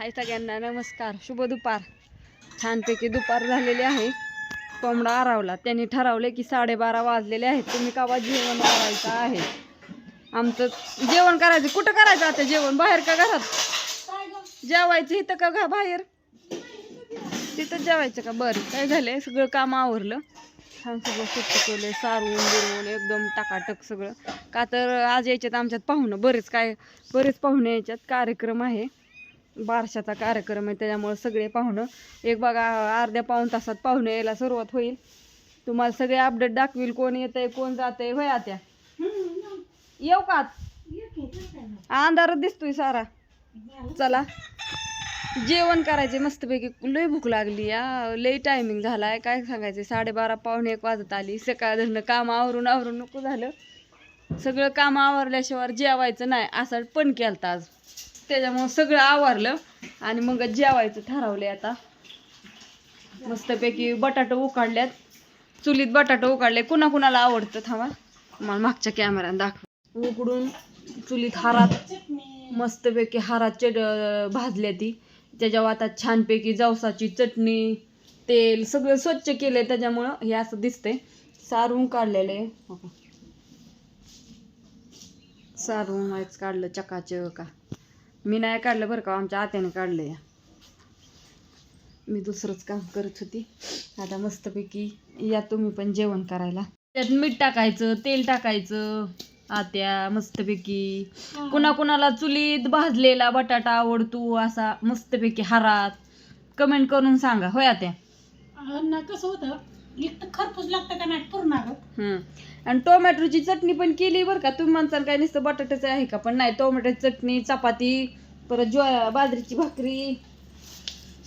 हाय सगळ्यांना नमस्कार, शुभ दुपार. छानपैकी दुपार झालेली आहे. कोंबडा आरावला. त्यांनी ठरवले की 12:30 वाजलेले आहेत, तुम्ही कावा जेवण करायचं आहे. आमचं जेवण करायचं. कुठं करायचं आता जेवण? बाहेर का घरात? जेवायचं इथं का बाहेर? तिथं जेवायचं का? बरं, काय झालंय, सगळं काम आवरलं. छान सगळं स्वच्छ केलं, सारवून बिरवून एकदम टाकाटक सगळं. का तर आज यायच्यात आमच्यात पाहुणं बरेच पाहुणे यायच्यात. कार्यक्रम आहे, बारशाचा कार्यक्रम आहे, त्याच्यामुळे सगळे पाहुणं एक बघा अर्ध्या पाऊण तासात पाहुणे यायला सुरुवात होईल. तुम्हाला सगळे अपडेट दाखवील, कोण येतंय कोण जातंय. होय आत्या? येऊ का? अंधारच दिसतोय सारा. चला जेवण करायचे मस्तपैकी. लय भूक लागली या, लय टायमिंग झालाय, काय सांगायचं. 12:30 पावणे 1 वाजत आली. सकाळ धरणं काम आवरून नको झालं. सगळं काम आवरल्याशिवाय जेवायचं नाही असं पण केलं आज. त्याच्यामुळं सगळं आवरलं आणि मग जेवायचं ठरवले. आता मस्तपैकी बटाटे उकाडल्यात, चुलीत बटाटे उकाडले. कुणाला आवडतं थांबा मला मागच्या कॅमेऱ्यात दाखव. उकडून चुलीत हारात मस्तपैकी हारात भाजल्या ती. त्याच्यावर आता छानपैकी जवसाची चटणी, तेल सगळं स्वच्छ केलंय, त्याच्यामुळं हे असं दिसतंय. सारून काढलेलं आहे, सारून व्हायच काढलं चकाचक. मी नाही काढलं बरं का, आमच्या आत्याने काढलंय. मी दुसरंच काम करत होती. आता मस्तपैकी या तुम्ही पण जेवण करायला. त्यात मीठ टाकायचं, तेल टाकायचं. आत्या मस्तपैकी. कुणाला चुलीत भाजलेला बटाटा आवडतो असा मस्तपैकी हारात? कमेंट करून सांगा. होय आत्या? कसं होतं, एक तर खरपूस लागतं का नाही पूर्ण. आणि टोमॅटोची चटणी पण केली बरं का. तुम्ही म्हणताल काय नुसतं बटाट्याचं आहे का, पण नाही, टोमॅटोची चटणी, चपाती, परत बाजरीची भाकरी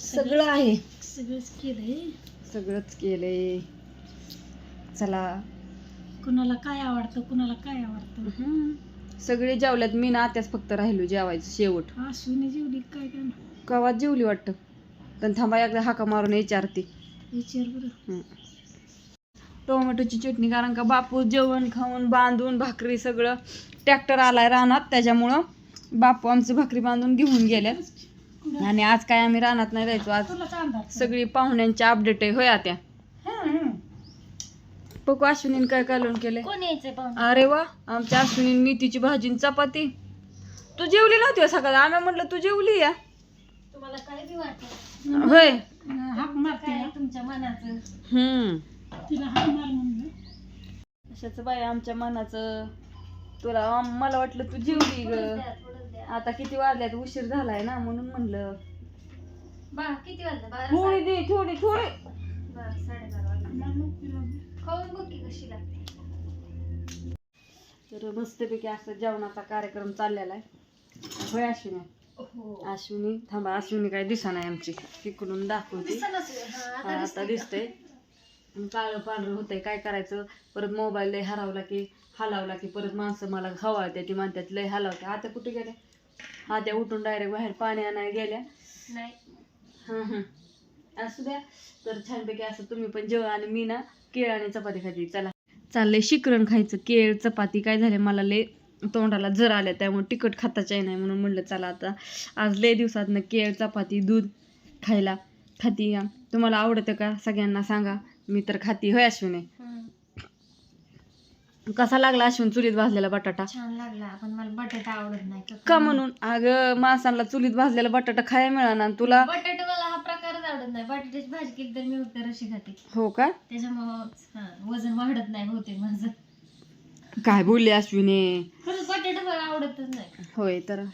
सगळं आहे. सगळंच केलंय. चला, कुणाला काय आवडतं कुणाला काय आवडतं. सगळे जेवल्यात, मी ना आत्याच फक्त राहिलो जेवायचं शेवट. अश्विनी जेवली काय काय? कवा जेवली वाटतं, पण थांबा एकदा हाका मारून विचारते. विचार बरं. टोमॅटोची चटणी, कारण का बापू जेवण खाऊन बांधून भाकरी सगळं, ट्रॅक्टर आलाय रानात, त्याच्यामुळं बापू आमचं भाकरी बांधून घेऊन गेल्यात. आणि आज काय आम्ही रानात नाही जायचो. आज सगळी पाहुण्यांची अपडेट आहे. होय आत्या? बघू अश्विनीने काय कालवण केलंय. अरे वा, आमच्या अश्विनीने मेथीची भाजी आणि चपाती. तू जेवली नव्हती सकाळी? आम्ही म्हटलं तू जेवली या. तुम्हाला काय बी वाटतं? होय, हाक मारते तुमच्या मनाचं. तिला हाक मार म्हणलं. अशाच बाई आमच्या मनाचं. तुला मला वाटलं तू जेवली ग. आता किती वाजल्यात, उशीर झालाय ना, म्हणून म्हणलं. किती वाजलं? थोडी दे, थोडी. खाऊन बघ की कशी लागते. तर मस्तपैकी असं जेवणाचा कार्यक्रम चाललेला आहे. होय अश्विनी? अश्विनी थांबा, अश्विनी काय दिसा नाही आमची, तिकडून दाखवते. आता दिसतंय. काळं पांढरं होतंय, काय करायचं. परत मोबाईल लय हलावला की परत माणसं मला खवाळते, ती म्हणतात लय हलावते. आता कुठे गेल्या? आत्या उठून डायरेक्ट बाहेर पाणी आणायला गेल्या. नाही असू द्या. तर छानपैकी असं तुम्ही पण जेवा आणि मी ना केळ आणि चपाती खाते. चला, चाललंय शिकरण खायचं. केळ चपाती काय झालं, मला लय तोंडाला जर आल्या, त्यामुळे तिखट खाताच नाही, म्हणून म्हणलं चला आता आज लय दिवसातनं केळ चपाती दूध खायला खाती या. तुम्हाला आवडतं का सगळ्यांना सांगा. मी तर खाती. होय अश्विनी? कसा लागला अश्विन चुलीत भाजलेला बटाटा? छान लागला, पण मला बटाटा आवडत नाही. का म्हणून? अगं माणसांना चुलीत भाजलेला बटाटा खायला मिळाला, तुला? बटाटा मला हा प्रकारच आवडत नाही. बटाट्याची भाजी केली तर मी फक्त रशी खाते. हो का? त्याच्यामुळं वजन वाढत नाही बहुतेक माझं. काय बोलली अश्विनी? खरंच बटाटा मला आवडतच नाही. होय तर